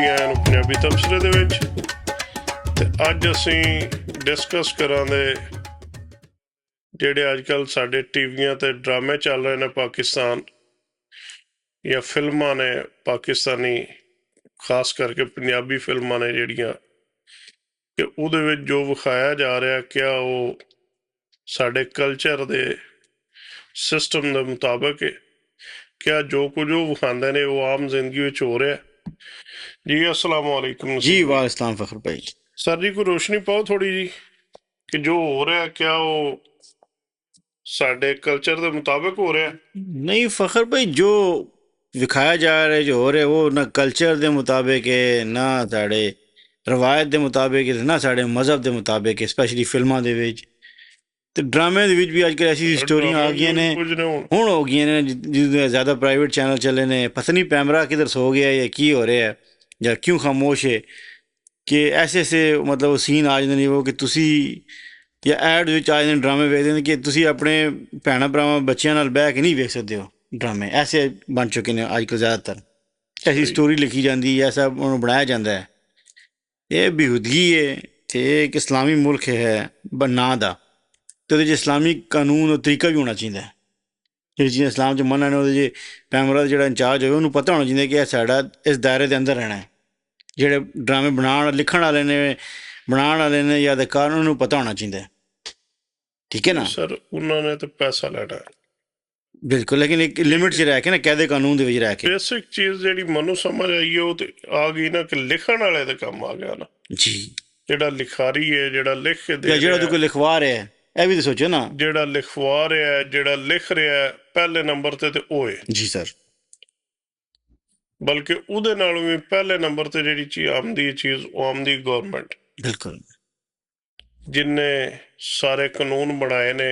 ਆਇਆਂ ਨੂੰ ਪੰਜਾਬੀ ਤਬਸਰੇ ਦੇ ਵਿੱਚ। ਤੇ ਅੱਜ ਅਸੀਂ ਡਿਸਕਸ ਕਰਾਂਗੇ ਜਿਹੜੇ ਅੱਜ ਕੱਲ੍ਹ ਸਾਡੇ ਟੀਵੀਆਂ 'ਤੇ ਡਰਾਮੇ ਚੱਲ ਰਹੇ ਨੇ ਪਾਕਿਸਤਾਨ ਜਾਂ ਫਿਲਮਾਂ ਨੇ ਪਾਕਿਸਤਾਨੀ, ਖਾਸ ਕਰਕੇ ਪੰਜਾਬੀ ਫਿਲਮਾਂ ਨੇ ਜਿਹੜੀਆਂ, ਕਿ ਉਹਦੇ ਵਿੱਚ ਜੋ ਵਿਖਾਇਆ ਜਾ ਰਿਹਾ ਕਿਆ ਉਹ ਸਾਡੇ ਕਲਚਰ ਦੇ ਸਿਸਟਮ ਦੇ ਮੁਤਾਬਕ ਹੈ, ਕਿਆ ਜੋ ਕੁਝ ਉਹ ਵਿਖਾਉਂਦੇ ਨੇ ਉਹ ਆਮ ਜ਼ਿੰਦਗੀ ਵਿੱਚ ਹੋ ਰਿਹਾ। ਜੀ अस्सलाम वालेकुम जी वालेकुम फ़खर भाई। सर जी, कोई रोशनी पाओ थोड़ी जी कि जो हो रहा है क्या वो साडे कल्चर के मुताबिक हो रहा है? नहीं फ़खर भाई, जो विखाया जा रहा है, जो हो रहा है, वो ना कल्चर के मुताबिक है, ना साढ़े रवायत के मुताबिक है, ना साढ़े मज़हब के मुताबिक है। स्पैशली फिल्मां दे विच ते ड्रामे दे विच भी अजकल ऐसी स्टोरियां आ गई ने, हुण हो गई ने, जिसदे ज़्यादा प्राइवेट चैनल चले ने। पता नहीं पैमरा किधर सो गया या की हो रहा है या क्यों खामोश है, कि ऐसे ऐसे मतलब सीन आ जाते हैं वो कि तुसी या ऐड विच आ जाते ड्रामे वेखदे ने कि तुसी अपने भैणां भरावां बच्चियां नाल बैठ के नहीं वेख सकदे हो ड्रामे। ऐसे बन चुके हैं अजकल ज़्यादातर, ऐसी स्टोरी लिखी जाती है, ऐसा उन्होंने बनाया जाता है। ये बेहूदगी है ते एक इस्लामी मुल्क है नां दा, तो ਉਹਦੇ 'ਚ इस्लामी कानून और तरीका भी होना चाहिए। ਜਿਹੜੀ ਚੀਜ਼ਾਂ ਇਸਲਾਮ 'ਚ ਮਨਾ ਨੇ, ਉਹਦੇ 'ਚ ਪੈਮਰਾ ਦਾ ਜਿਹੜਾ ਇੰਚਾਰਜ ਹੋਵੇ ਉਹਨੂੰ ਪਤਾ ਹੋਣਾ ਚਾਹੀਦਾ ਕਿ ਇਹ ਸਾਡਾ ਇਸ ਦਾਇਰੇ ਦੇ ਅੰਦਰ ਰਹਿਣਾ ਹੈ। ਜਿਹੜੇ ਡਰਾਮੇ ਲਿਖਣ ਵਾਲੇ ਨੇ, ਬਣਾਉਣ ਵਾਲੇ ਨੇ ਜਾਂ ਅਧਿਕਾਰ, ਉਹਨਾਂ ਨੂੰ ਪਤਾ ਹੋਣਾ ਚਾਹੀਦਾ। ਠੀਕ ਹੈ ਨਾ ਸਰ? ਉਹਨਾਂ ਨੇ ਤਾਂ ਪੈਸਾ ਲੈਣਾ ਬਿਲਕੁਲ, ਲੇਕਿਨ ਇੱਕ ਲਿਮਿਟ 'ਚ ਰਹਿ ਕੇ ਨਾ, ਕਾਇਦੇ ਕਾਨੂੰਨ ਦੇ ਵਿੱਚ ਰਹਿ ਕੇ। ਬੇਸਿਕ ਚੀਜ਼ ਜਿਹੜੀ ਮੈਨੂੰ ਸਮਝ ਆਈ ਉਹ ਤੇ ਆ ਗਈ ਨਾ, ਕਿ ਲਿਖਣ ਵਾਲੇ ਦਾ ਕੰਮ ਆ ਗਿਆ ਨਾ ਜੀ। ਜਿਹੜਾ ਲਿਖਾਰੀ ਹੈ, ਜਿਹੜਾ ਲਿਖ ਕੇ ਦੇ ਜਾਂ ਜਿਹੜਾ ਕੋਈ ਲਿਖਵਾ ਰਿਹਾ ਹੈ, ਇਹ ਵੀ ਤਾਂ ਸੋਚੋ ਨਾ। ਜਿਹੜਾ ਲਿਖਵਾ ਰਿਹਾ, ਜਿਹੜਾ ਲਿਖ ਰਿਹਾ, ਪਹਿਲੇ ਨੰਬਰ ਤੇ ਉਹ ਹੈ ਜੀ ਸਰ। ਬਲਕਿ ਉਹਦੇ ਨਾਲੋਂ ਵੀ ਪਹਿਲੇ ਨੰਬਰ ਤੇ ਜਿਹੜੀ ਚੀਜ਼ ਆਮਦੀ ਚੀਜ਼, ਉਹ ਆਮਦੀ ਗੌਰਮੈਂਟ, ਬਿਲਕੁਲ, ਜਿਨਨੇ ਸਾਰੇ ਕਾਨੂੰਨ ਬਣਾਏ ਨੇ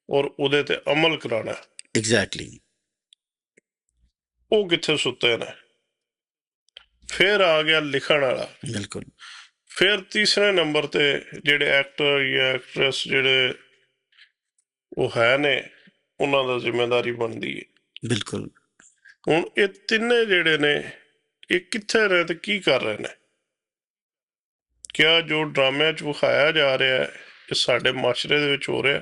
ਔਰ ਉਹਦੇ ਤੇ ਅਮਲ ਕਰਾਉਣਾ। ਐਗਜ਼ੈਕਟਲੀ। ਉਹ ਕਿੱਥੇ ਸੁੱਤੇ ਨੇ? ਫਿਰ ਆ ਗਿਆ ਲਿਖਣ ਵਾਲਾ। ਬਿਲਕੁਲ। ਫਿਰ ਤੀਸਰੇ ਨੰਬਰ ਤੇ ਜਿਹੜੇ ਐਕਟਰ ਜਾਂ ਐਕਟਰੈਸ ਜਿਹੜੇ ਉਹ ਹੈ ਨੇ, ਉਹਨਾਂ ਦਾ ਜ਼ਿੰਮੇਦਾਰੀ ਬਣਦੀ ਹੈ। ਬਿਲਕੁਲ। ਹੁਣ ਇਹ ਤਿੰਨੇ ਜਿਹੜੇ ਨੇ, ਇਹ ਕਿੱਥੇ ਰਹੇ ਤੇ ਕੀ ਕਰ ਰਹੇ ਨੇ? ਕਿਆ ਜੋ ਡਰਾਮਿਆਂ 'ਚ ਵਿਖਾਇਆ ਜਾ ਰਿਹਾ ਹੈ ਇਹ ਸਾਡੇ ਮਾਸ਼ਰੇ ਦੇ ਵਿੱਚ ਹੋ ਰਿਹਾ?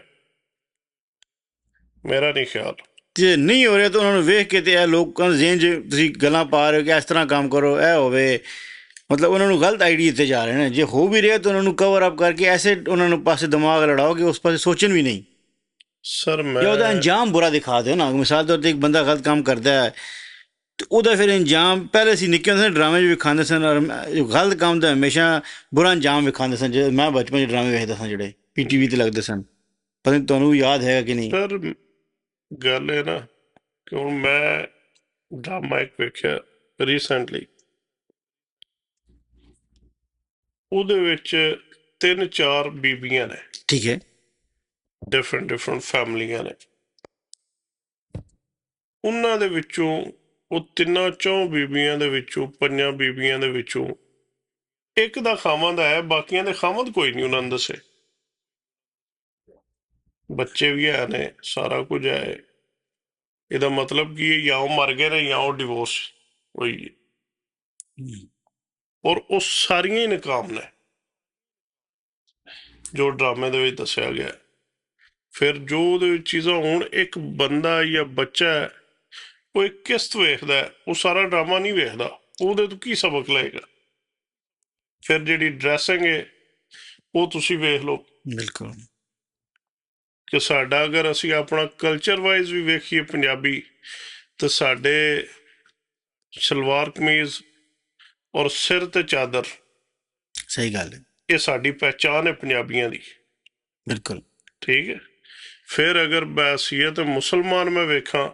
ਮੇਰਾ ਨਹੀਂ ਖਿਆਲ। ਜੇ ਨਹੀਂ ਹੋ ਰਿਹਾ ਤਾਂ ਉਹਨਾਂ ਨੂੰ ਵੇਖ ਕੇ ਤੇ ਇਹ ਲੋਕਾਂ ਦੇ ਜ਼ਿਹਨ 'ਚ ਤੁਸੀਂ ਗੱਲਾਂ ਪਾ ਰਹੇ ਹੋ ਕਿ ਇਸ ਤਰ੍ਹਾਂ ਕੰਮ ਕਰੋ, ਇਹ ਹੋਵੇ, ਮਤਲਬ ਉਹਨਾਂ ਨੂੰ ਗਲਤ ਆਈਡੀਆ ਦਿੱਤੇ ਜਾ ਰਹੇ ਨੇ। ਜੇ ਹੋ ਵੀ ਰਿਹਾ ਤਾਂ ਉਹਨਾਂ ਨੂੰ ਕਵਰ ਅਪ ਕਰਕੇ ਐਸੇ ਉਹਨਾਂ ਨੂੰ ਪਾਸੇ ਦਿਮਾਗ ਲੜਾਓ ਕਿ ਉਸ ਪਾਸੇ ਸੋਚਣ ਵੀ ਨਹੀਂ। ਸਰ ਮੈਂ ਉਹਦਾ ਅੰਜਾਮ ਬੁਰਾ ਦਿਖਾ ਦਿਓ ਨਾ। ਮਿਸਾਲ ਤੌਰ 'ਤੇ ਇੱਕ ਬੰਦਾ ਗਲਤ ਕੰਮ ਕਰਦਾ ਹੈ ਤੇ ਉਹਦਾ ਫਿਰ ਅੰਜਾਮ, ਪਹਿਲੇ ਅਸੀਂ ਨਿੱਕੇ ਹੁੰਦੇ ਡਰਾਮੇ 'ਚ ਵਿਖਾਉਂਦੇ ਸਨ, ਔਰ ਗਲਤ ਕੰਮ ਦਾ ਹਮੇਸ਼ਾ ਬੁਰਾ ਅੰਜਾਮ ਵਿਖਾਉਂਦੇ ਸਨ। ਜਦੋਂ ਮੈਂ ਬਚਪਨ 'ਚ ਡਰਾਮੇ ਵੇਖਦਾ ਸਾਂ ਜਿਹੜੇ PTV 'ਤੇ ਲੱਗਦੇ ਸਨ, ਪਤਾ ਨਹੀਂ ਤੁਹਾਨੂੰ ਯਾਦ ਹੈਗਾ ਕਿ ਨਹੀਂ? ਸਰ ਗੱਲ ਇਹ ਨਾ ਕਿ ਹੁਣ ਮੈਂ ਡਰਾਮਾ ਇੱਕ ਵੇਖਿਆ ਰੀਸੈਂਟਲੀ, ਉਹਦੇ ਵਿੱਚ 3-4 ਬੀਬੀਆਂ ਨੇ, ਠੀਕ ਹੈ, ਡਿਫਰੈਂਟ ਫੈਮਲੀਆਂ ਨੇ। ਉਹਨਾਂ ਦੇ ਵਿੱਚੋਂ ਉਹ 3-4 ਬੀਬੀਆਂ ਦੇ ਵਿੱਚੋਂ 5 ਬੀਬੀਆਂ ਦੇ ਵਿੱਚੋਂ ਇੱਕ ਦਾ ਖਾਮਦ ਹੈ, ਬਾਕੀਆਂ ਦੇ ਖਾਮਦ ਕੋਈ ਨਹੀਂ ਉਹਨਾਂ ਨੂੰ ਦੱਸੇ। ਬੱਚੇ ਵੀ ਹੈ ਨੇ, ਸਾਰਾ ਕੁਝ ਹੈ। ਇਹਦਾ ਮਤਲਬ ਕਿ ਜਾਂ ਉਹ ਮਰ ਗਏ ਨੇ ਜਾਂ ਉਹ ਡਿਵੋਰਸ ਹੋਈ ਹੈ, ਔਰ ਉਹ ਸਾਰੀਆਂ ਹੀ ਨਾਕਾਮ ਨੇ ਜੋ ਡਰਾਮੇ ਦੇ ਵਿੱਚ ਦੱਸਿਆ ਗਿਆ। ਫਿਰ ਜੋ ਉਹਦੇ ਵਿੱਚ ਚੀਜ਼ਾਂ ਹੋਣ, ਇੱਕ ਬੰਦਾ ਜਾਂ ਬੱਚਾ ਹੈ, ਉਹ ਇੱਕ ਕਿਸ਼ਤ ਵੇਖਦਾ, ਉਹ ਸਾਰਾ ਡਰਾਮਾ ਨਹੀਂ ਵੇਖਦਾ, ਉਹਦੇ ਤੋਂ ਕੀ ਸਬਕ ਲਏਗਾ? ਫਿਰ ਜਿਹੜੀ ਡਰੈਸਿੰਗ ਹੈ ਉਹ ਤੁਸੀਂ ਵੇਖ ਲਓ। ਬਿਲਕੁਲ, ਕਿ ਸਾਡਾ ਅਗਰ ਅਸੀਂ ਆਪਣਾ ਕਲਚਰ ਵਾਈਜ਼ ਵੀ ਵੇਖੀਏ ਪੰਜਾਬੀ, ਤਾਂ ਸਾਡੇ ਸਲਵਾਰ ਕਮੀਜ਼ ਔਰ ਸਿਰ ਤੇ ਚਾਦਰ, ਸਹੀ ਗੱਲ ਹੈ, ਇਹ ਸਾਡੀ ਪਹਿਚਾਣ ਹੈ ਪੰਜਾਬੀਆਂ ਦੀ। ਬਿਲਕੁਲ ਠੀਕ ਹੈ। ਫਿਰ ਅਗਰ ਬੈਸੀਅਤ ਮੁਸਲਮਾਨ ਮੈਂ ਵੇਖਾਂ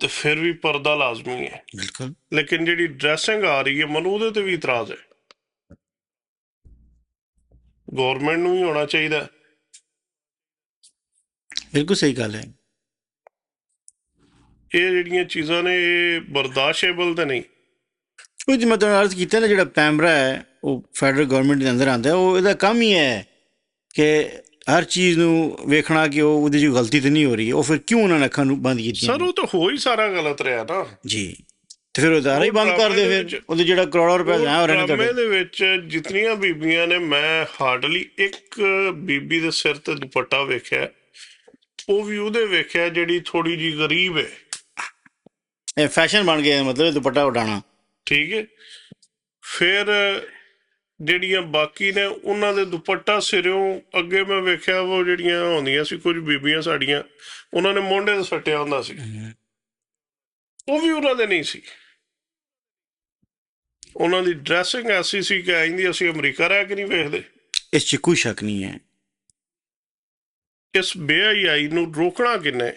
ਤੇ ਫਿਰ ਵੀ ਪਰਦਾ ਲਾਜ਼ਮੀ ਹੈ। ਬਿਲਕੁਲ। ਲੇਕਿਨ ਜਿਹੜੀ ਡਰੈਸਿੰਗ ਆ ਰਹੀ ਹੈ, ਮੈਨੂੰ ਉਹਦੇ ਤੇ ਵੀ ਇਤਰਾਜ਼ ਹੈ। ਗੌਰਮੈਂਟ ਨੂੰ ਵੀ ਹੋਣਾ ਚਾਹੀਦਾ। ਬਿਲਕੁਲ ਸਹੀ ਗੱਲ ਹੈ। ਇਹ ਜਿਹੜੀਆਂ ਚੀਜ਼ਾਂ ਨੇ ਇਹ ਬਰਦਾਸ਼ਤੇਬਲ ਤਾਂ ਨਹੀਂ। ਉਹ ਜਿਵੇਂ ਮੈਂ ਤੁਹਾਨੂੰ ਅਰਜ਼ ਕੀਤਾ ਨਾ, ਜਿਹੜਾ ਪੈਮਰਾ ਹੈ ਉਹ ਫੈਡਰਲ ਗੌਰਮੈਂਟ ਦੇ ਅੰਦਰ ਆਉਂਦਾ, ਉਹ ਇਹਦਾ ਕੰਮ ਹੀ ਹੈ ਕਿ ਹਰ ਚੀਜ਼ ਨੂੰ ਵੇਖਣਾ ਕਿ ਉਹ ਉਹਦੀ 'ਚ ਗਲਤੀ ਤਾਂ ਨਹੀਂ ਹੋ ਰਹੀ ਹੈ। ਉਹ ਫਿਰ ਕਿਉਂ ਉਹਨਾਂ ਨੇ ਅੱਖਾਂ ਨੂੰ ਬੰਦ ਕੀਤੀਆਂ? ਸਰ ਉਹ ਤਾਂ ਹੋ ਹੀ ਸਾਰਾ ਗਲਤ ਰਿਹਾ ਨਾ ਜੀ। ਤੇ ਫਿਰ ਉਦਾਰਾ ਹੀ ਬੰਦ ਕਰ ਦਿਓ, ਫਿਰ ਉਹਦੇ ਜਿਹੜਾ ਕਰੋੜਾਂ ਰੁਪਏ ਉਹ ਜਾਇਆ ਹੋ ਰਹੇ ਨੇ ਡਰਾਮੇ ਤੁਹਾਡੇ। ਦੇ ਵਿੱਚ ਜਿਤਨੀਆਂ ਬੀਬੀਆਂ ਨੇ, ਮੈਂ ਹਾਰਡਲੀ ਇੱਕ ਬੀਬੀ ਦੇ ਸਿਰ ਤੇ ਦੁਪੱਟਾ ਵੇਖਿਆ, ਉਹ ਵੀ ਉਹਦੇ ਵੇਖਿਆ ਜਿਹੜੀ ਥੋੜੀ ਜੀ ਗਰੀਬ ਹੈ। ਇਹ ਫੈਸ਼ਨ ਬਣ ਗਿਆ ਮਤਲਬ ਦੁਪੱਟਾ ਉਡਾਣਾ। ਠੀਕ ਹੈ। ਫਿਰ ਜਿਹੜੀਆਂ ਬਾਕੀ ਨੇ ਉਹਨਾਂ ਦੇ ਦੁਪੱਟਾ ਸਿਰਿਓਂ ਅੱਗੇ ਮੈਂ ਵੇਖਿਆ, ਉਹ ਜਿਹੜੀਆਂ ਹੁੰਦੀਆਂ ਸੀ ਕੁਝ ਬੀਬੀਆਂ ਸਾਡੀਆਂ, ਉਹਨਾਂ ਨੇ ਮੋਢੇ ਤੇ ਸੱਟਿਆ ਹੁੰਦਾ ਸੀ, ਉਹ ਵੀ ਉਹਨਾਂ ਦੇ ਨਹੀਂ ਸੀ। ਉਹਨਾਂ ਦੀ ਡਰੈਸਿੰਗ ਐਸੀ ਸੀ ਕਿ ਆਇੰਦੀ ਅਸੀਂ ਅਮਰੀਕਾ ਰਹਿ ਕੇ ਨਹੀਂ ਵੇਖਦੇ। ਇਸ 'ਚ ਕੋਈ ਸ਼ੱਕ ਨਹੀਂ ਹੈ। ਇਸ ਬੇਹਯਾਈ ਨੂੰ ਰੋਕਣਾ ਕਿੰਨੇ,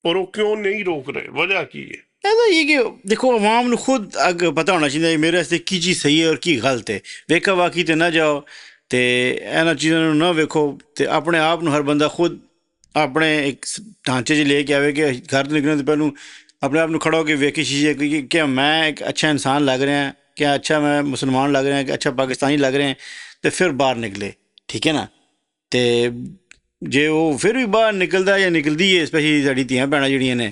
ਔਰ ਉਹ ਕਿਉਂ ਨਹੀਂ ਰੋਕ ਰਹੇ, ਵਜ੍ਹਾ ਕੀ ਹੈ? ਇਹਦਾ ਇਹ ਕਿ ਦੇਖੋ ਆਵਾਮ ਨੂੰ ਖੁਦ ਅੱਗੇ ਪਤਾ ਹੋਣਾ ਚਾਹੀਦਾ ਮੇਰੇ ਵਾਸਤੇ ਕੀ ਚੀਜ਼ ਸਹੀ ਹੈ ਔਰ ਕੀ ਗਲਤ ਹੈ। ਵੇਖਾ ਵਾਕੀ ਤੇ ਨਾ ਜਾਓ ਤੇ ਇਹਨਾਂ ਚੀਜ਼ਾਂ ਨੂੰ ਨਾ ਵੇਖੋ, ਤੇ ਆਪਣੇ ਆਪ ਨੂੰ ਹਰ ਬੰਦਾ ਖੁਦ ਆਪਣੇ ਇੱਕ ਢਾਂਚੇ 'ਚ ਲੈ ਕੇ ਆਵੇ ਕਿ ਘਰ ਤੋਂ ਨਿਕਲਣ ਤੋਂ ਪਹਿਲੋਂ ਆਪਣੇ ਆਪ ਨੂੰ ਖੜਾ ਹੋ ਕੇ ਵੇਖੇ ਸ਼ੀਸ਼ੇ ਕਿ क्या मैं एक अच्छा इंसान लग रहा है, क्या अच्छा मैं मुसलमान लग रहा है, कि अच्छा पाकिस्तानी लग रहे हैं, तो फिर बाहर निकले। ठीक है ना। तो जे वो फिर भी बाहर निकलता या निकलती है, स्पैशली साड़ी धियां भैणां ਜਿਹੜੀਆਂ ਨੇ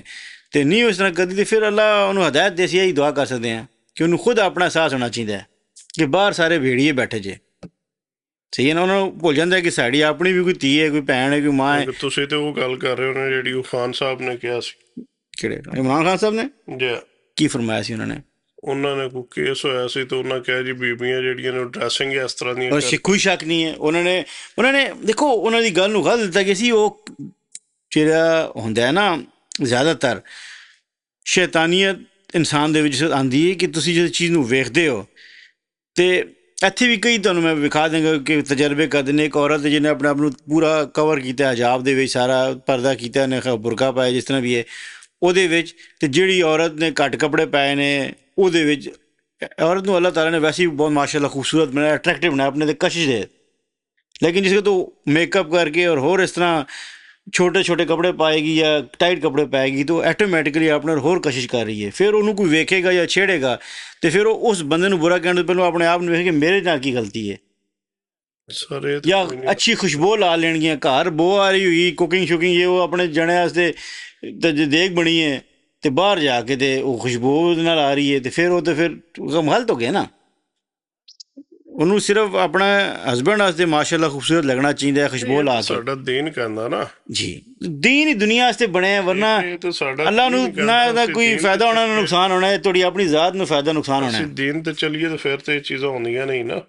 ਤੇ ਨਹੀਂ ਉਸ ਤਰ੍ਹਾਂ ਕਰਦੀ, ਤੇ ਫਿਰ ਅੱਲਾ ਉਹਨੂੰ ਹਦਾਇਤ ਦੇ, ਅਸੀਂ ਇਹੀ ਦੁਆ ਕਰ ਸਕਦੇ ਹਾਂ ਕਿ ਉਹਨੂੰ ਖੁਦ ਆਪਣਾ ਅਹਿਸਾਸ ਹੋਣਾ ਚਾਹੀਦਾ ਕਿ ਬਾਹਰ ਸਾਰੇ ਭੇੜੀਏ ਬੈਠੇ ਜੇ। ਸਹੀ ਹੈ ਨਾ। ਉਹਨਾਂ ਨੂੰ ਭੁੱਲ ਜਾਂਦਾ ਕਿ ਸਾਡੀ ਆਪਣੀ ਵੀ ਕੋਈ ਧੀ ਹੈ, ਕੋਈ ਭੈਣ ਹੈ, ਕੋਈ ਮਾਂ ਹੈ। ਤੁਸੀਂ ਤੇ ਉਹ ਗੱਲ ਕਰ ਰਹੇ ਹੋ ਨਾ ਜਿਹੜੀ ਉਹ ਖਾਨ ਸਾਹਿਬ ਨੇ ਕਿਹਾ ਸੀ। ਕਿਹੜੇ? ਇਮਰਾਨ ਖਾਨ ਸਾਹਿਬ ਨੇ ਜੀ, ਕੀ ਫਰਮਾਇਆ ਸੀ ਉਹਨਾਂ ਨੇ? ਉਹਨਾਂ ਨੇ ਕੋਈ ਕੇਸ ਹੋਇਆ ਸੀ ਤੇ ਉਹਨਾਂ ਕਿਹਾ ਜੀ ਬੀਬੀਆਂ ਜਿਹੜੀਆਂ ਨੇ ਡਰੈਸਿੰਗ ਇਸ ਤਰ੍ਹਾਂ ਦੀਆਂ ਔਰ ਕੋਈ ਸ਼ੱਕ ਨਹੀਂ ਹੈ ਉਹਨਾਂ ਨੇ ਦੇਖੋ ਉਹਨਾਂ ਦੀ ਗੱਲ ਨੂੰ ਗਲਤ ਦਿੱਤਾ ਕਿ ਅਸੀਂ ਉਹ ਜਿਹੜਾ ਹੁੰਦਾ ਹੈ ਨਾ, ਜ਼ਿਆਦਾਤਰ ਸ਼ੈਤਾਨੀਅਤ ਇਨਸਾਨ ਦੇ ਵਿੱਚ ਆਉਂਦੀ ਹੈ ਕਿ ਤੁਸੀਂ ਜਦੋਂ ਚੀਜ਼ ਨੂੰ ਵੇਖਦੇ ਹੋ, ਤੇ ਇੱਥੇ ਵੀ ਕਈ ਤੁਹਾਨੂੰ ਮੈਂ ਵਿਖਾ ਦਿਆਂਗਾ ਕਿ ਤਜਰਬੇ ਕਰਦੇ ਨੇ। ਇੱਕ ਔਰਤ ਜਿਹਨੇ ਆਪਣੇ ਆਪ ਨੂੰ ਪੂਰਾ ਕਵਰ ਕੀਤਾ ਹਿਜਾਬ ਦੇ ਵਿੱਚ, ਸਾਰਾ ਪਰਦਾ ਕੀਤਾ, ਉਹਨੇ ਬੁਰਕਾ ਪਾਇਆ ਜਿਸ ਤਰ੍ਹਾਂ ਵੀ ਹੈ ਉਹਦੇ ਵਿੱਚ, ਤੇ ਜਿਹੜੀ ਔਰਤ ਨੇ ਘੱਟ ਕੱਪੜੇ ਪਾਏ ਨੇ ਉਹਦੇ ਵਿੱਚ, ਔਰਤ ਨੂੰ ਅੱਲਾਹ ਤਾਲਾ ਨੇ ਵੈਸੇ ਵੀ ਬਹੁਤ ਮਾਸ਼ਾਅੱਲਾ ਖੂਬਸੂਰਤ ਬਣਾਇਆ, ਅਟਰੈਕਟਿਵ ਬਣਾਇਆ ਆਪਣੇ ਤੇ ਕਸ਼ਿਸ਼ ਦੇ। लेकिन जिसको तो मेकअप करके और होर इस तरह छोटे छोटे कपड़े पाएगी या टाइट कपड़े पाएगी तो ऑटोमैटिकली अपने होर कशिश कर रही है। फिर उन्होंने कोई वेखेगा या छेड़ेगा तो फिर उस बंदे को बुरा कहने तो पहले अपने आप ने वेखे मेरे नाल की गलती है। या अच्छी खुशबू ला लेनी, घर बो आ रही हुई, कुकिंग शुकिंग ये वो अपने जने वास्ते देख बनी है तो बाहर जाके तो वो खुशबू नाल आ रही है तो फिर गलत हो गया ना। ਉਹਨੂੰ ਸਿਰਫ ਆਪਣਾ ਹਸਬੈਂਡ ਵਾਸਤੇ ਮਾਸ਼ਾਅੱਲਾ ਖੂਬਸੂਰਤ ਲੱਗਣਾ ਚਾਹੀਦਾ ਹੈ, ਖੁਸ਼ਬੂ ਲਾ ਕੇ। ਸਾਡਾ ਦੀਨ ਕਹਿੰਦਾ ਨਾ ਜੀ, ਦੀਨ ਹੀ ਦੁਨੀਆ ਵਾਸਤੇ ਬਣਿਆ, ਵਰਨਾ ਅੱਲਾ ਨੂੰ ਨਾ ਇਹਦਾ ਕੋਈ ਫਾਇਦਾ ਹੋਣਾ ਨਾ ਨੁਕਸਾਨ ਹੋਣਾ, ਤੁਹਾਡੀ ਆਪਣੀ ਜ਼ਾਤ ਨੂੰ ਫਾਇਦਾ ਨੁਕਸਾਨ ਹੋਣਾ। ਦੀਨ ਤੇ ਚੱਲੀਏ ਤਾਂ ਫਿਰ ਤੇ ਇਹ ਚੀਜ਼ਾਂ ਹੁੰਦੀਆਂ ਨਹੀਂ ਨਾ।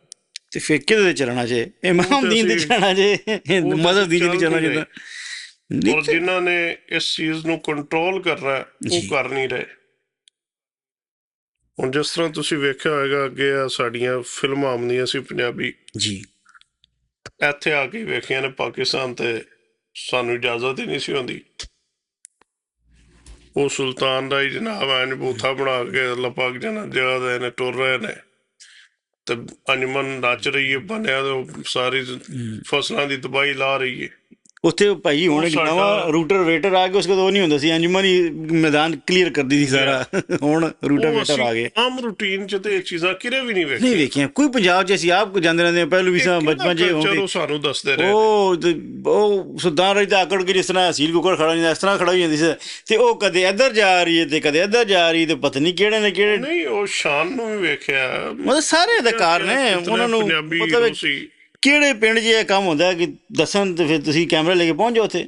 ਤੇ ਫਿਰ ਕਿਹਦੇ ਤੇ ਚੱਲਣਾ ਜੇ? ਇਮਾਮ ਦੀਨ ਤੇ ਚੱਲਣਾ ਜੇ, ਮਜ਼ਹਬ ਦੀਨ ਤੇ ਚੱਲਣਾ ਚਾਹੀਦਾ। ਔਰ ਜਿਨ੍ਹਾਂ ਨੇ ਇਸ ਚੀਜ਼ ਨੂੰ ਕੰਟਰੋਲ ਕਰਨਾ ਉਹ ਕਰ ਨਹੀਂ ਰਹੇ। ਹੁਣ ਜਿਸ ਤਰ੍ਹਾਂ ਤੁਸੀਂ ਵੇਖਿਆ ਹੋਏਗਾ ਅੱਗੇ ਆ ਸਾਡੀਆਂ ਫਿਲਮਾਂ ਆਉਂਦੀਆਂ ਸੀ ਪੰਜਾਬੀ ਜੀ, ਇੱਥੇ ਆ ਕੇ ਵੇਖੀਆਂ ਨੇ ਪਾਕਿਸਤਾਨ ਤੇ ਸਾਨੂੰ ਇਜਾਜ਼ਤ ਹੀ ਨਹੀਂ ਸੀ ਹੁੰਦੀ। ਉਹ ਸੁਲਤਾਨ ਦਾ ਹੀ ਜਨਾਬ ਐਨ ਬੂਥਾ ਬਣਾ ਕੇ ਲਪਕ ਜਾਣਾ ਜਗ੍ਹਾ ਦੇ ਨੇ ਟੁਰ ਰਹੇ ਨੇ ਤੇ ਅੰਜਮਨ ਨੱਚ ਰਹੀ ਹੈ, ਬਣਿਆ ਤੇ ਸਾਰੀ ਫਸਲਾਂ ਦੀ ਤਬਾਹੀ ਲਾ ਰਹੀ ਹੈ। ਉੱਥੇ ਭਾਈ ਹੁਣ ਇੱਕ ਨਵਾਂ ਰੂਟਰ ਵੇਟਰ ਆ ਗਿਆ, ਉਸ ਕੋਲ ਉਹ ਨਹੀਂ ਹੁੰਦਾ ਸੀ, ਅੰਜਮਨ ਹੀ ਮੈਦਾਨ ਕਲੀਅਰ ਕਰਦੀ ਸੀ ਸਾਰਾ। ਹੁਣ ਰੂਟਰ ਵੇਟਰ ਆ ਗਏ। ਆਮ ਰੂਟੀਨ ਚ ਤੇ ਇਹ ਚੀਜ਼ਾਂ ਕਿਰੇ ਵੀ ਨਹੀਂ ਵੇਖੀਆਂ ਕੋਈ ਪੰਜਾਬ ਚ। ਅਸੀਂ ਆਪ ਜਾਂਦੇ ਰਹਿੰਦੇ ਪਹਿਲੂ ਵੀ ਬਚਪਨ ਚ ਚਲੋ ਸਾਨੂੰ ਦੱਸਦੇ ਰਹੇ ਉਹ ਸੁਲਤਾਨ ਰਾਜ ਦਾ ਆਕੜ ਕੇ ਜਿਸ ਤਰ੍ਹਾਂ ਸੀਲ ਕੁੱਕੜ ਖੜਾ ਜਾਂਦਾ ਇਸ ਤਰ੍ਹਾਂ ਖੜਾ ਹੋ ਜਾਂਦੀ ਸੀ, ਤੇ ਉਹ ਕਦੇ ਇੱਧਰ ਜਾ ਰਹੀ ਹੈ ਤੇ ਕਦੇ ਇੱਧਰ ਜਾ ਰਹੀ, ਤੇ ਪਤਾ ਨਹੀਂ ਕਿਹੜੇ ਨੇ ਕਿਹੜੇ ਨਹੀਂ। ਉਹ ਸ਼ਾਨ ਨੂੰ ਵੀ ਵੇਖਿਆ, ਮਤਲਬ ਸਾਰੇ ਅਦਾਕਾਰ ਨੇ ਉਹਨਾਂ ਨੂੰ, ਮਤਲਬ ਕਿਹੜੇ ਪਿੰਡ 'ਚ ਇਹ ਕੰਮ ਹੁੰਦਾ ਕਿ ਦੱਸਣ ਤੇ ਫਿਰ ਤੁਸੀਂ ਕੈਮਰਾ ਲੈ ਕੇ ਪਹੁੰਚ ਜਾਓ ਉੱਥੇ।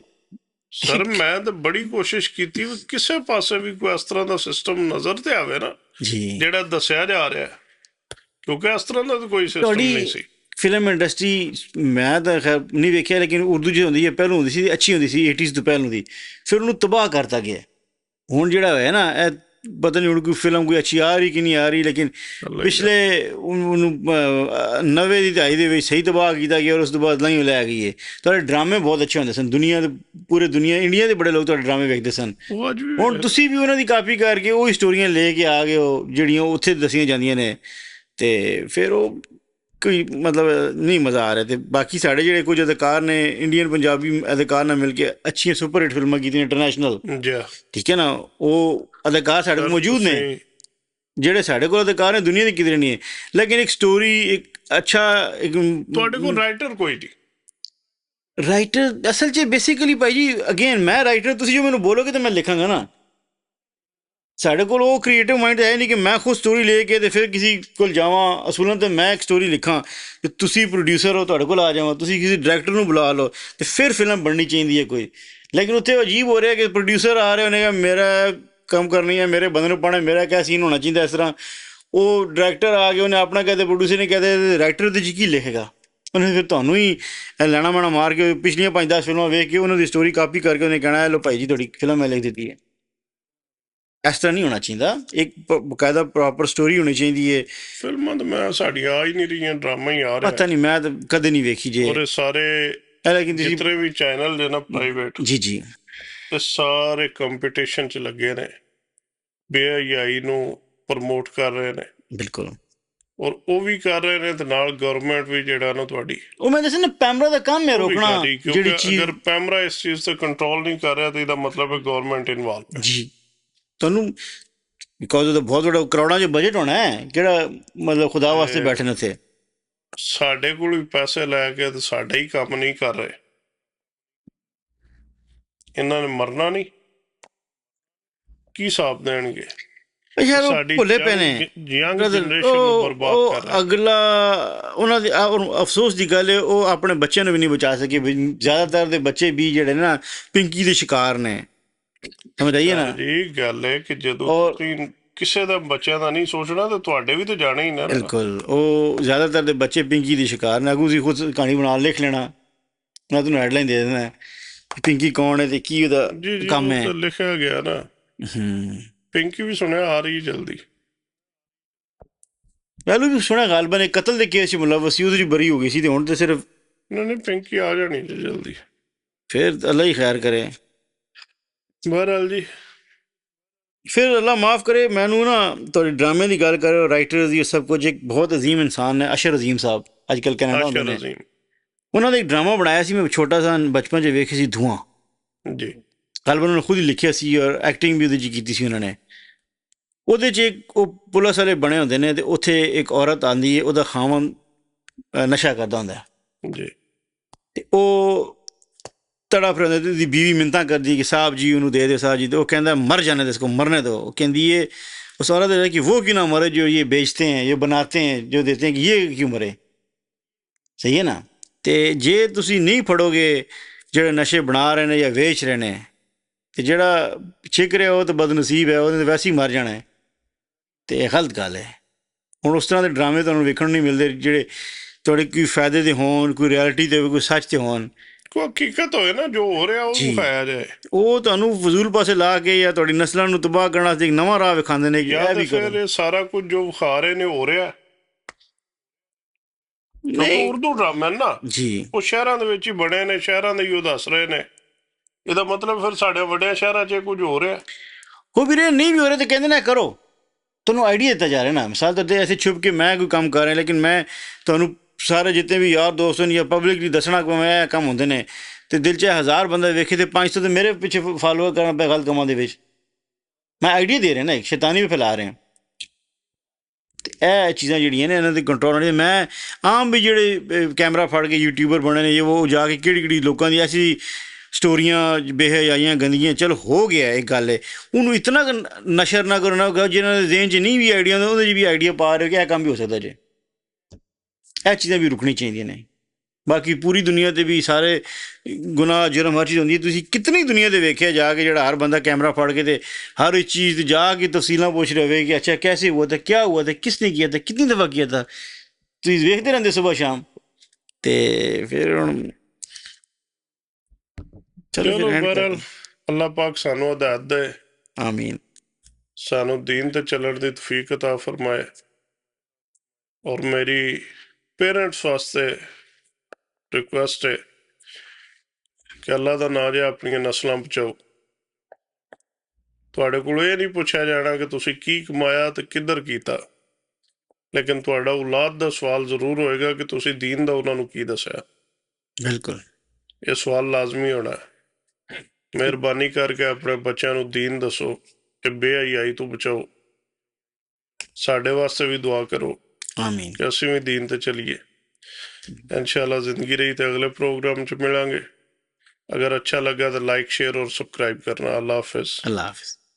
ਸਰ ਮੈਂ ਤਾਂ ਬੜੀ ਕੋਸ਼ਿਸ਼ ਕੀਤੀ ਕਿਸੇ ਪਾਸੇ ਵੀ ਕੋਈ ਇਸ ਤਰ੍ਹਾਂ ਦਾ ਸਿਸਟਮ ਨਜ਼ਰ ਤੇ ਆਵੇ ਨਾ ਜੀ ਜਿਹੜਾ ਦੱਸਿਆ ਜਾ ਰਿਹਾ, ਕਿਉਂਕਿ ਇਸ ਤਰ੍ਹਾਂ ਦਾ ਤਾਂ ਕੋਈ ਸਿਸਟਮ ਨਹੀਂ ਸੀ। ਫਿਲਮ ਇੰਡਸਟਰੀ ਮੈਂ ਤਾਂ ਖੈਰ ਨਹੀਂ ਵੇਖਿਆ, ਲੇਕਿਨ ਉਰਦੂ 'ਚ ਹੁੰਦੀ ਹੈ ਪਹਿਲਾਂ ਹੁੰਦੀ ਸੀ, ਅੱਛੀ ਹੁੰਦੀ ਸੀ 80s ਤੋਂ ਪਹਿਲਾਂ ਦੀ, ਫਿਰ ਉਹਨੂੰ ਤਬਾਹ ਕਰਤਾ ਗਿਆ। ਹੁਣ ਜਿਹੜਾ ਹੋਇਆ ਨਾ ਇਹ ਪਤਾ ਨਹੀਂ ਹੁਣ ਕੋਈ ਫਿਲਮ ਕੋਈ ਅੱਛੀ ਆ ਰਹੀ ਕਿ ਨਹੀਂ ਆ ਰਹੀ, ਲੇਕਿਨ ਪਿਛਲੇ ਉਹਨੂੰ 90 ਦੀ ਦਹਾਈ ਦੇ ਵਿੱਚ ਸਹੀ ਤਬਾਹ ਕੀਤਾ ਗਿਆ, ਔਰ ਉਸ ਤੋਂ ਬਾਅਦ ਨਹੀਂ ਲੈ ਗਈ ਹੈ। ਤੁਹਾਡੇ ਡਰਾਮੇ ਬਹੁਤ ਅੱਛੇ ਹੁੰਦੇ ਸਨ, ਦੁਨੀਆ ਦੇ ਪੂਰੇ ਦੁਨੀਆ ਇੰਡੀਆ ਦੇ ਬੜੇ ਲੋਕ ਤੁਹਾਡੇ ਡਰਾਮੇ ਵੇਖਦੇ ਸਨ। ਹੁਣ ਤੁਸੀਂ ਵੀ ਉਹਨਾਂ ਦੀ ਕਾਪੀ ਕਰਕੇ ਉਹ ਸਟੋਰੀਆਂ ਲੈ ਕੇ ਆ ਗਏ ਹੋ ਜਿਹੜੀਆਂ ਉੱਥੇ ਦੱਸੀਆਂ ਜਾਂਦੀਆਂ ਨੇ, ਤੇ ਫਿਰ ਉਹ ਕੋਈ ਮਤਲਬ ਨਹੀਂ ਮਜ਼ਾ ਆ ਰਿਹਾ। ਅਤੇ ਬਾਕੀ ਸਾਡੇ ਜਿਹੜੇ ਕੁਝ ਅਦਾਕਾਰ ਨੇ ਇੰਡੀਅਨ ਪੰਜਾਬੀ ਅਦਾਕਾਰ ਨਾਲ ਮਿਲ ਕੇ ਅੱਛੀਆਂ ਸੁਪਰ ਹਿੱਟ ਫਿਲਮਾਂ ਕੀਤੀਆਂ ਇੰਟਰਨੈਸ਼ਨਲ, ਠੀਕ ਹੈ ਨਾ, ਉਹ ਅਦਾਕਾਰ ਸਾਡੇ ਕੋਲ ਮੌਜੂਦ ਨੇ, ਜਿਹੜੇ ਸਾਡੇ ਕੋਲ ਅਦਾਕਾਰ ਨੇ ਦੁਨੀਆ ਦੀ ਕਿਧਰੇ ਨਹੀਂ ਹੈ। ਲੇਕਿਨ ਇੱਕ ਸਟੋਰੀ ਇੱਕ ਅੱਛਾ ਇੱਕ ਤੁਹਾਡੇ ਕੋਲ ਰਾਈਟਰ ਕੋਈ ਨਹੀਂ। ਰਾਈਟਰ ਅਸਲ 'ਚ ਬੇਸਿਕਲੀ ਭਾਈ ਜੀ ਅਗੇਨ ਮੈਂ ਰਾਈਟਰ, ਤੁਸੀਂ ਜੋ ਮੈਨੂੰ ਬੋਲੋਗੇ ਤਾਂ ਮੈਂ ਲਿਖਾਂਗਾ ਨਾ। ਸਾਡੇ ਕੋਲ ਉਹ ਕ੍ਰੀਏਟਿਵ ਮਾਈਂਡ ਹੈ ਨਹੀਂ ਕਿ ਮੈਂ ਖੁਦ ਸਟੋਰੀ ਲੈ ਕੇ ਤੇ ਫਿਰ ਕਿਸੇ ਕੋਲ ਜਾਵਾਂ। ਅਸੂਲਨ ਤੇ ਮੈਂ ਇੱਕ ਸਟੋਰੀ ਲਿਖਾਂ ਤੇ ਤੁਸੀਂ ਪ੍ਰੋਡਿਊਸਰ ਹੋ, ਤੁਹਾਡੇ ਕੋਲ ਆ ਜਾਵਾਂ, ਤੁਸੀਂ ਕਿਸੇ ਡਾਇਰੈਕਟਰ ਨੂੰ ਬੁਲਾ ਲਓ ਤੇ ਫਿਰ ਫਿਲਮ ਬਣਨੀ ਚਾਹੀਦੀ ਹੈ ਕੋਈ। ਲੇਕਿਨ ਉੱਥੇ ਅਜੀਬ ਹੋ ਰਿਹਾ ਕਿ ਪ੍ਰੋਡਿਊਸਰ ਆ ਰਹੇ ਉਹਨੇ ਕਿਹਾ ਮੇਰਾ ਕੰਮ ਕਰਨੀ ਹੈ, ਮੇਰੇ ਬੰਦੇ ਨੂੰ ਪਾਉਣਾ, ਮੇਰਾ ਕਿਆ ਸੀਨ ਹੋਣਾ ਚਾਹੀਦਾ। ਇਸ ਤਰ੍ਹਾਂ ਉਹ ਡਾਇਰੈਕਟਰ ਆ ਕੇ ਉਹਨੇ ਆਪਣਾ ਕਹਦੇ, ਪ੍ਰੋਡਿਊਸਰ ਨੇ ਕਹਦੇ, ਰਾਈਟਰ ਦੇ 'ਚ ਕੀ ਲਿਖੇਗਾ ਉਹਨੇ? ਫਿਰ ਤੁਹਾਨੂੰ ਹੀ ਲੈਣਾ ਮੈਣਾ ਮਾਰ ਕੇ ਪਿਛਲੀਆਂ 5-10 ਫਿਲਮਾਂ ਵੇਖ ਕੇ ਉਹਨਾਂ ਦੀ ਸਟੋਰੀ ਕਾਪੀ ਕਰਕੇ ਉਹਨੇ ਕਹਿਣਾ ਲਓ ਭਾਈ ਜੀ ਤੁਹਾਡੀ ਫਿਲਮ ਮੈਂ ਲਿਖ ਦਿੱਤੀ ਹੈ। ਇਸ ਤਰ੍ਹਾਂ ਨਹੀਂ ਹੋਣਾ ਚਾਹੀਦਾ। ਇੱਕ ਬਕਾਇਦਾ ਪ੍ਰੋਪਰ ਸਟੋਰੀ ਹੋਣੀ ਚਾਹੀਦੀ ਹੈ। ਫਿਲਮਾਂ ਤਾਂ ਮੈਂ ਸਾਡੀਆਂ ਆ ਹੀ ਨਹੀਂ ਰਹੀਆਂ, ਡਰਾਮਾ ਹੀ ਆ ਰਿਹਾ। ਪਤਾ ਨਹੀਂ, ਮੈਂ ਤਾਂ ਕਦੇ ਨਹੀਂ ਵੇਖੀ ਜੇ। ਔਰ ਇਹ ਸਾਰੇ ਲੇਕਿਨ ਤੁਸੀਂ ਜਿਤਨੇ ਵੀ ਚੈਨਲ ਨੇ ਨਾ ਪ੍ਰਾਈਵੇਟ, ਜੀ ਜੀ ਇਹ ਸਾਰੇ ਕੰਪੀਟੀਸ਼ਨ 'ਚ ਲੱਗੇ ਨੇ, ਬੇਹਯਾਈ ਨੂੰ ਪ੍ਰਮੋਟ ਕਰ ਰਹੇ ਨੇ। ਬਿਲਕੁਲ। ਔਰ ਉਹ ਵੀ ਕਰ ਰਹੇ ਨੇ ਤੇ ਨਾਲ ਗਵਰਨਮੈਂਟ ਵੀ ਜਿਹੜਾ ਨਾ ਤੁਹਾਡੀ ਉਹ ਮੈਂ ਦੱਸਿਆ ਨਾ, ਪੈਮਰਾ ਦਾ ਕੰਮ ਹੈ ਉਹ ਵੀ ਰੋਕਣਾ ਕਰ ਰਹੀ, ਜਿਹੜੀ ਕਿਉਂਕਿ ਚੀਜ਼। ਅਗਰ ਪੈਮਰਾ ਇਸ ਚੀਜ਼ ਤੇ ਕੰਟਰੋਲ ਨਹੀਂ ਕਰ ਰਿਹਾ ਤਾਂ ਇਹਦਾ ਮਤਲਬ ਹੈ ਗਵਰਨਮੈਂਟ ਇਨਵੋਲਵ ਹੈ। ਜੀ ਤੁਹਾਨੂੰ ਬਿਕੋਜ਼ ਉਹਦਾ ਬਹੁਤ ਵੱਡਾ ਕਰੋੜਾਂ 'ਚ ਬਜਟ ਹੋਣਾ ਹੈ, ਕਿਹੜਾ ਮਤਲਬ ਖੁਦਾ ਵਾਸਤੇ ਬੈਠੇ ਨੇ ਉੱਥੇ। ਸਾਡੇ ਕੋਲ ਵੀ ਪੈਸੇ ਲੈ ਕੇ ਤੇ ਸਾਡਾ ਹੀ ਕੰਮ ਨਹੀਂ ਕਰ ਰਹੇ। ਇਹਨਾਂ ਨੇ ਮਰਨਾ ਨਹੀਂ, ਕੀ ਹਿਸਾਬ ਦੇਣਗੇ? ਯਾਰ ਉਹ ਸਾਡੀ ਭੁੱਲੇ ਪਏ ਨੇ ਯੰਗ ਜਨਰੇਸ਼ਨ ਨੂੰ ਬਰਬਾਦ ਕਰ ਰਹੇ। ਅਗਲਾ ਉਹਨਾਂ ਦੇ ਅਫਸੋਸ ਦੀ ਗੱਲ ਹੈ, ਉਹ ਆਪਣੇ ਬੱਚਿਆਂ ਨੂੰ ਵੀ ਨਹੀਂ ਬਚਾ ਸਕੇ। ਜ਼ਿਆਦਾਤਰ ਦੇ ਬੱਚੇ ਵੀ ਜਿਹੜੇ ਨਾ ਪਿੰਕੀ ਦੇ ਸ਼ਿਕਾਰ ਨੇ, ਸਮਝ ਆਈਏ ਨਾ ਜੀ। ਗੱਲ ਹੈ ਕਿ ਜਦੋਂ ਤੁਸੀਂ ਕਿਸੇ ਦਾ ਬੱਚਿਆਂ ਦਾ ਨਹੀਂ ਸੋਚਣਾ ਤਾਂ ਤੁਹਾਡੇ ਵੀ ਤਾਂ ਜਾਣਾ ਹੀ ਨਾ। ਬਿਲਕੁਲ। ਉਹ ਜ਼ਿਆਦਾਤਰ ਦੇ ਬੱਚੇ ਪਿੰਕੀ ਦੇ ਸ਼ਿਕਾਰ ਨੇ। ਅੱਗੋਂ ਤੁਸੀਂ ਖੁਦ ਕਹਾਣੀ ਬਣਾ ਲਿਖ ਲੈਣਾ, ਮੈਂ ਤੁਹਾਨੂੰ ਹੈਡਲਾਈਨ ਦੇ ਦੇਣਾ ਪਿੰਕੀ ਕੌਣ ਹੈ ਤੇ ਕੀ ਉਹਦਾ ਕੰਮ ਹੈ। ਲਿਖਿਆ ਗਿਆ ਨਾ। ਪਿੰਕੀ ਵੀ ਸੁਣਿਆ ਆ ਰਹੀ ਜਲਦੀ। ਪਹਿਲੋਂ ਵੀ ਸੁਣਿਆ ਗਾਲਬਨ ਇੱਕ ਕਤਲ ਦੇ ਕੇਸ 'ਚ ਮੁਲੱਵਸ ਸੀ, ਉਹਦੇ 'ਚ ਬਰੀ ਹੋ ਗਈ ਸੀ ਤੇ ਹੁਣ ਤੇ ਸਿਰਫ ਨਹੀਂ ਪਿੰਕੀ ਆ ਜਾਣੀ ਜਲਦੀ। ਫਿਰ ਅੱਲਾ ਹੀ ਖੈਰ ਕਰੇ। ਬਹਰਹਾਲ ਜੀ, ਫਿਰ ਅੱਲਾ ਮਾਫ ਕਰੇ। ਮੈਨੂੰ ਨਾ ਤੁਹਾਡੇ ਡਰਾਮੇ ਦੀ ਗੱਲ ਕਰ ਰਹੇ ਹੋ, ਰਾਈਟਰ ਦੀ ਸਭ ਕੁਝ, ਇੱਕ ਬਹੁਤ ਅਜ਼ੀਮ ਇਨਸਾਨ ਨੇ ਅਸ਼ਰ ਅਜ਼ੀਮ ਸਾਹਿਬ, ਅੱਜ ਕੱਲ੍ਹ ਕੈਨੇਡਾ ਹੁੰਦੇ ਨੇ। ਉਹਨਾਂ ਦਾ ਇੱਕ ਡਰਾਮਾ ਬਣਾਇਆ ਸੀ, ਮੈਂ ਛੋਟਾ ਸਾ ਬਚਪਨ 'ਚ ਵੇਖੀ ਸੀ, ਧੂਆਂ ਜੀ। ਗਾਲਬਨ ਉਹਨਾਂ ਨੇ ਖੁਦ ਹੀ ਲਿਖਿਆ ਸੀ ਔਰ ਐਕਟਿੰਗ ਵੀ ਉਹਦੇ 'ਚ ਕੀਤੀ ਸੀ ਉਹਨਾਂ ਨੇ। ਉਹਦੇ 'ਚ ਇੱਕ ਉਹ ਪੁਲਿਸ ਵਾਲੇ ਬਣੇ ਹੁੰਦੇ ਨੇ ਤੇ ਉੱਥੇ ਇੱਕ ਔਰਤ ਆਉਂਦੀ ਹੈ, ਉਹਦਾ ਖਾਵਨ ਨਸ਼ਾ ਕਰਦਾ ਹੁੰਦਾ ਜੀ ਤੇ ਉਹ ਤੜਫ ਰਹੇ ਹੁੰਦੇ, ਉਹਦੀ ਬੀਵੀ ਮਿੰਨਤਾਂ ਕਰਦੀ ਕਿ ਸਾਹਿਬ ਜੀ ਉਹਨੂੰ ਦੇ ਦਿਓ, ਸਾਹਿਬ ਜੀ। ਤੇ ਉਹ ਕਹਿੰਦਾ ਮਰ ਜਾने दो इसको, मरने दो। वो कहती है उस औरत है कि वो क्यों ना मरे जो ये बेचते हैं, ये बनाते हैं, जो देते हैं, कि ये क्यों मरे। ਸਹੀ ਹੈ ਨਾ। ਅਤੇ ਜੇ ਤੁਸੀਂ ਨਹੀਂ ਫੜੋਗੇ ਜਿਹੜੇ ਨਸ਼ੇ ਬਣਾ ਰਹੇ ਨੇ ਜਾਂ ਵੇਚ ਰਹੇ ਨੇ, ਅਤੇ ਜਿਹੜਾ ਛਿੱਕ ਰਿਹਾ ਉਹ ਤਾਂ ਬਦਨਸੀਬ ਹੈ, ਉਹਨੇ ਤਾਂ ਵੈਸੇ ਹੀ ਮਰ ਜਾਣਾ ਹੈ। ਅਤੇ ਇਹ ਗਲਤ ਗੱਲ ਹੈ। ਹੁਣ ਉਸ ਤਰ੍ਹਾਂ ਦੇ ਡਰਾਮੇ ਤੁਹਾਨੂੰ ਵੇਖਣ ਨੂੰ ਨਹੀਂ ਮਿਲਦੇ ਜਿਹੜੇ ਤੁਹਾਡੇ ਕੋਈ ਫਾਇਦੇ ਦੇ ਹੋਣ, ਕੋਈ ਰਿਐਲਿਟੀ 'ਤੇ ਹੋਵੇ, ਕੋਈ ਸੱਚ 'ਤੇ ਹੋਣ, ਕੋਈ ਹਕੀਕਤ ਹੋਏ ਨਾ ਜੋ ਹੋ ਰਿਹਾ ਉਹ ਵਿਖਾਇਆ ਜਾਏ। ਉਹ ਤੁਹਾਨੂੰ ਫਜ਼ੂਲ ਪਾਸੇ ਲਾ ਕੇ ਜਾਂ ਤੁਹਾਡੀ ਨਸਲਾਂ ਨੂੰ ਤਬਾਹ ਕਰਨ ਵਾਸਤੇ ਇੱਕ ਨਵਾਂ ਰਾਹ ਵਿਖਾਉਂਦੇ ਨੇ ਕਿ ਇਹ ਵੀ ਕਰੋ। ਫਿਰ ਸਾਰਾ ਕੁਝ ਜੋ ਵਿਖਾ ਰਹੇ ਨੇ ਹੋ ਰਿਹਾ ਨਹੀਂ। ਉਰਦੂ ਡਰਾਮਾ ਨਾ ਜੀ, ਉਹ ਸ਼ਹਿਰਾਂ ਦੇ ਵਿੱਚ ਹੀ ਬਣੇ ਨੇ, ਸ਼ਹਿਰਾਂ ਦੇ ਹੀ ਉਹ ਦੱਸ ਰਹੇ ਨੇ। ਇਹਦਾ ਮਤਲਬ ਫਿਰ ਸਾਡੇ ਵੱਡਿਆਂ ਸ਼ਹਿਰਾਂ 'ਚ ਕੁਝ ਹੋ ਰਿਹਾ। ਹੋ ਵੀ ਰਹੇ, ਨਹੀਂ ਵੀ ਹੋ ਰਹੇ, ਤਾਂ ਕਹਿੰਦੇ ਨਾ ਕਰੋ। ਤੁਹਾਨੂੰ ਆਈਡੀਆ ਦਿੱਤਾ ਜਾ ਰਿਹਾ ਨਾ। ਮਿਸਾਲ ਤੌਰ 'ਤੇ ਐਸੇ ਛੁਪ ਕੇ ਮੈਂ ਕੋਈ ਕੰਮ ਕਰ ਰਿਹਾ, ਲੇਕਿਨ ਮੈਂ ਤੁਹਾਨੂੰ ਸਾਰੇ ਜਿਤਨੇ ਵੀ ਯਾਰ ਦੋਸਤ ਨੇ ਜਾਂ ਪਬਲਿਕਲੀ ਦੱਸਣਾ ਕਿ ਮੈਂ ਇਹ ਕੰਮ ਹੁੰਦੇ ਨੇ, ਅਤੇ ਦਿਲ 'ਚ 1000 ਬੰਦਾ ਵੇਖੇ ਅਤੇ 500 ਤਾਂ ਮੇਰੇ ਪਿੱਛੇ ਫਾਲੋਅਰ ਕਰਨਾ ਪਿਆ ਗਲਤ ਕੰਮਾਂ ਦੇ ਵਿੱਚ। ਮੈਂ ਆਈਡੀਆ ਦੇ ਰਿਹਾ ਨਾ, ਇੱਕ ਸ਼ੈਤਾਨੀ ਵੀ ਫੈਲਾ ਰਿਹਾ। ਅਤੇ ਇਹ ਚੀਜ਼ਾਂ ਜਿਹੜੀਆਂ ਨੇ ਇਹਨਾਂ ਦੇ ਕੰਟਰੋਲ ਵਾਲੀਆਂ। ਮੈਂ ਆਮ ਵੀ ਜਿਹੜੇ ਕੈਮਰਾ ਫੜ ਕੇ ਯੂਟਿਊਬਰ ਬਣੇ ਨੇ, ਉਹ ਜਾ ਕੇ ਕਿਹੜੀ ਕਿਹੜੀ ਲੋਕਾਂ ਦੀ ਐਸੀ ਸਟੋਰੀਆਂ ਬੇਹਯਾਈਆਂ ਗੰਦੀਆਂ, ਚਲੋ ਹੋ ਗਿਆ ਇੱਕ ਗੱਲ ਹੈ, ਉਹਨੂੰ ਇਤਨਾ ਨਸ਼ਰ ਨਾ ਕਰੋ ਨਾ, ਜਿਹਨਾਂ ਦੇ ਜ਼ੇਨ 'ਚ ਨਹੀਂ ਵੀ ਆਈਡੀਆ ਹੁੰਦਾ ਉਹਦੇ 'ਚ ਵੀ ਆਈਡੀਆ ਪਾ ਰਹੇ ਕਿ ਇਹ ਕੰਮ ਵੀ ਹੋ ਸਕਦਾ ਜੇ। ਇਹ ਚੀਜ਼ਾਂ ਵੀ ਰੁਕਣੀ ਚਾਹੀਦੀਆਂ ਨੇ। ਬਾਕੀ ਪੂਰੀ ਦੁਨੀਆ 'ਤੇ ਵੀ ਸਾਰੇ ਗੁਨਾਹ ਜੁਰਮ ਹਰ ਚੀਜ਼ ਹੁੰਦੀ ਹੈ। ਤੁਸੀਂ ਕਿਤਨੀ ਦੁਨੀਆ 'ਤੇ ਵੇਖਿਆ ਜਾ ਕੇ ਜਿਹੜਾ ਹਰ ਬੰਦਾ ਕੈਮਰਾ ਫੜ ਕੇ ਅਤੇ ਹਰ ਇੱਕ ਚੀਜ਼ ਜਾ ਕੇ ਤਫਸੀਲਾਂ ਪੁੱਛ ਰਹੇ ਹੋਵੇ ਕਿ ਅੱਛਾ ਕੈਸੇ ਹੁਆ ਥਾ, ਕਿਆ ਹੁਆ ਥਾ, ਕਿਸ ਨੇ ਕੀਆ ਥਾ, ਕਿਤਨੀ ਦਫਾ ਕੀਆ ਥਾ। ਤੁਸੀਂ ਵੇਖਦੇ ਰਹਿੰਦੇ ਸੁਬਾਹ ਸ਼ਾਮ। ਅਤੇ ਫਿਰ ਹੁਣ ਚਲੋ ਬਹਰਹਾਲ ਅੱਲਾਹ ਪਾਕ ਸਾਨੂੰ ਹਦਾਇਤ ਦੇ, ਆਮੀਨ, ਸਾਨੂੰ ਦੀਨ 'ਤੇ ਚੱਲਣ ਦੀ ਤੌਫੀਕ ਅਤਾ ਫਰਮਾਏ। ਔਰ ਮੇਰੀ ਪੇਰੈਂਟਸ ਵਾਸਤੇ ਰਿਕੁਐਸਟ ਹੈ ਕਿ ਅੱਲਾ ਦਾ ਨਾਂ ਜਿਹਾ ਆਪਣੀਆਂ ਨਸਲਾਂ ਬਚਾਓ। ਤੁਹਾਡੇ ਕੋਲ ਇਹ ਨਹੀਂ ਪੁੱਛਿਆ ਜਾਣਾ ਕਿ ਤੁਸੀਂ ਕੀ ਕਮਾਇਆ ਅਤੇ ਕਿੱਧਰ ਕੀਤਾ, ਲੇਕਿਨ ਤੁਹਾਡਾ ਔਲਾਦ ਦਾ ਸਵਾਲ ਜ਼ਰੂਰ ਹੋਏਗਾ ਕਿ ਤੁਸੀਂ ਦੀਨ ਦਾ ਉਹਨਾਂ ਨੂੰ ਕੀ ਦੱਸਿਆ। ਬਿਲਕੁਲ ਇਹ ਸਵਾਲ ਲਾਜ਼ਮੀ ਹੋਣਾ। ਮਿਹਰਬਾਨੀ ਕਰਕੇ ਆਪਣੇ ਬੱਚਿਆਂ ਨੂੰ ਦੀਨ ਦੱਸੋ ਕਿ ਬੇਹਯਾਈ ਤੋਂ ਬਚਾਓ। ਸਾਡੇ ਵਾਸਤੇ ਵੀ ਦੁਆ ਕਰੋ ਆਮੀਨ ਕਿ ਅਸੀਂ ਵੀ ਦੀਨ 'ਤੇ ਚੱਲੀਏ। इंशाल्लाह ज़िंदगी रही तो अगले प्रोग्राम च मिलांगे। अगर अच्छा लगा तो लाइक शेयर और सब्सक्राइब करना। अल्लाह हाफिज़। अल्लाह हाफिज़।